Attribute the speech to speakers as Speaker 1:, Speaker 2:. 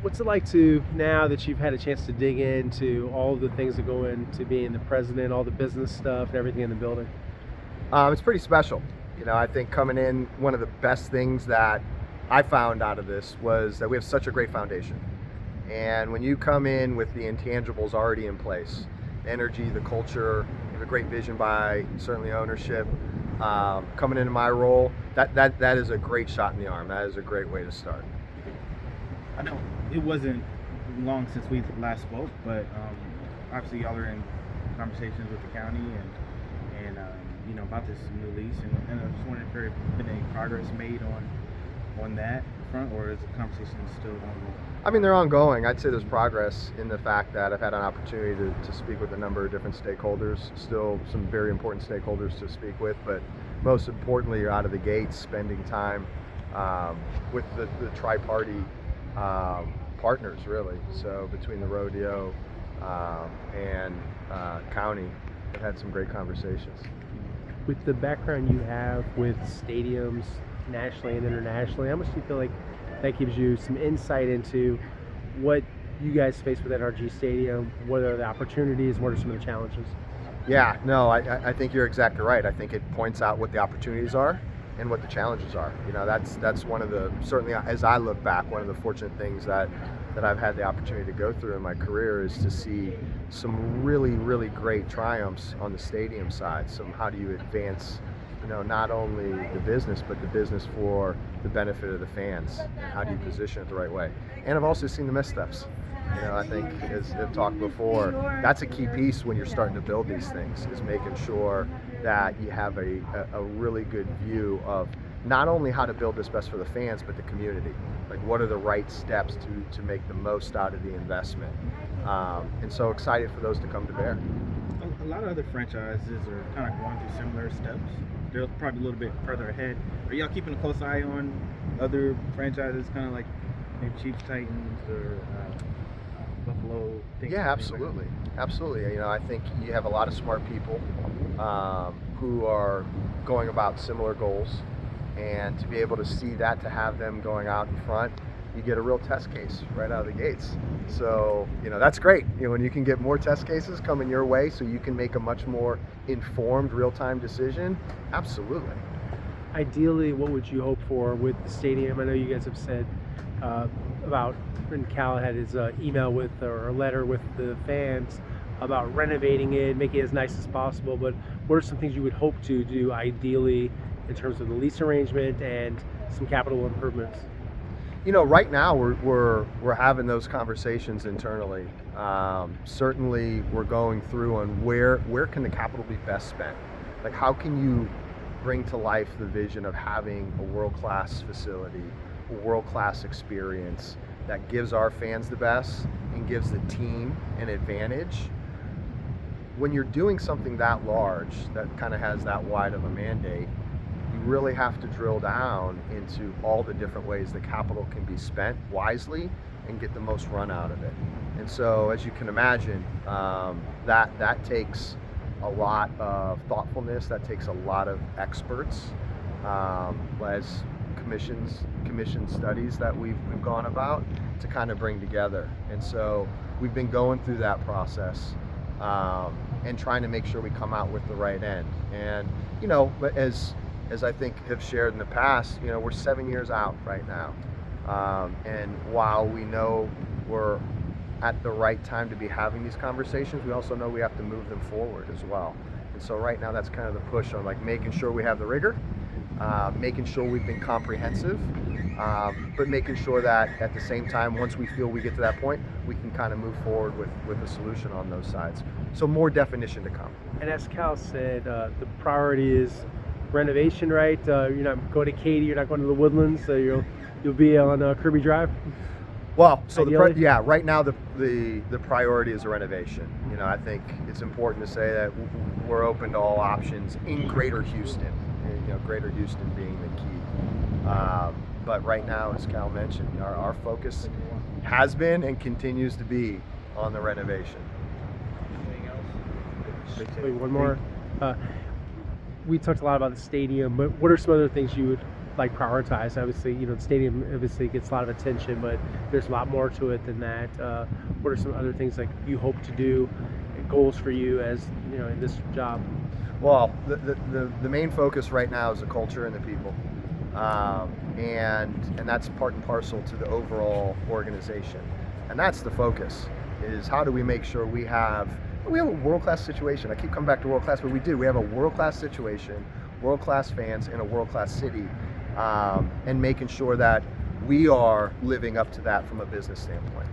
Speaker 1: What's it like to, now that you've had a chance to dig into all of the things that go into being the president, all the business stuff and everything in the building?
Speaker 2: It's pretty special. I think coming in, one of the best things that I found out of this was that we have such a great foundation. And when you come in with the intangibles already in place, the energy, the culture, you have a great vision by certainly ownership. Coming into my role, that is a great shot in the arm. That is a great way to start.
Speaker 3: I know it wasn't long since we last spoke, but obviously y'all are in conversations with the county and about this new lease, and I just wondering if there has been any progress made on that front, or is the conversation still ongoing?
Speaker 2: I mean, they're ongoing. I'd say there's progress in the fact that I've had an opportunity to speak with a number of different stakeholders, still some very important stakeholders to speak with, but most importantly, you're out of the gates spending time with the tri-party partners, really. So between the rodeo and county, I've had some great conversations.
Speaker 1: With the background you have with stadiums nationally and internationally, how much do you feel like that gives you some insight into what you guys face with NRG Stadium? What are the opportunities? What are some of the challenges?
Speaker 2: Yeah, no, I think you're exactly right. I think it points out what the opportunities are and what the challenges are. That's one of the, certainly as I look back, one of the fortunate things that I've had the opportunity to go through in my career is to see some really, really great triumphs on the stadium side. How do you advance, not only the business, but the business for the benefit of the fans? And how do you position it the right way? And I've also seen the missteps. I think, as I've talked before, that's a key piece when you're starting to build these things, is making sure that you have a really good view of not only how to build this best for the fans, but the community. Like, what are the right steps to make the most out of the investment? And so excited for those to come to bear.
Speaker 3: A lot of other franchises are kind of going through similar steps. They're probably a little bit further ahead. Are y'all keeping a close eye on other franchises, kind of like maybe Chiefs, Titans, or Buffalo?
Speaker 2: Yeah, absolutely. Absolutely. I think you have a lot of smart people who are going about similar goals. And to be able to see that, to have them going out in front, you get a real test case right out of the gates. So, that's great. When you can get more test cases coming your way so you can make a much more informed, real-time decision, absolutely.
Speaker 1: Ideally, what would you hope for with the stadium? I know you guys have said about, when Cal had his email with, or a letter with the fans about renovating it, making it as nice as possible, but what are some things you would hope to do ideally in terms of the lease arrangement and some capital improvements?
Speaker 2: Right now we're having those conversations internally. Certainly we're going through on where can the capital be best spent? Like, how can you bring to life the vision of having a world-class facility, a world-class experience that gives our fans the best and gives the team an advantage? When you're doing something that large, that kind of has that wide of a mandate, you really have to drill down into all the different ways the capital can be spent wisely and get the most run out of it. And so, as you can imagine, that takes a lot of thoughtfulness, that takes a lot of experts, as commission studies that we've gone about to kind of bring together. And so we've been going through that process and trying to make sure we come out with the right end. And as I think have shared in the past, we're 7 years out right now. And while we know we're at the right time to be having these conversations, we also know we have to move them forward as well. And so right now that's kind of the push on, like, making sure we have the rigor, making sure we've been comprehensive, but making sure that at the same time, once we feel we get to that point, we can kind of move forward with a solution on those sides. So more definition to come.
Speaker 1: And as Cal said, the priority is renovation, right? You're not going to Katy, you're not going to the Woodlands, so you'll be on Kirby Drive.
Speaker 2: Well, so
Speaker 1: Ideally?
Speaker 2: right now the priority is a renovation. I think it's important to say that we're open to all options in Greater Houston. Greater Houston being the key. But right now, as Cal mentioned, our focus has been and continues to be on the renovation.
Speaker 1: Wait, one more. We talked a lot about the stadium, but what are some other things you would like prioritize? Obviously, you know, the stadium obviously gets a lot of attention, but there's a lot more to it than that. What are some other things like you hope to do, goals for you as you know in this job?
Speaker 2: Well, the main focus right now is the culture and the people, and that's part and parcel to the overall organization, and that's the focus. Is how do we make sure we have a world-class situation? I keep coming back to world-class, but we do. We have a world-class situation, world-class fans in a world-class city, and making sure that we are living up to that from a business standpoint.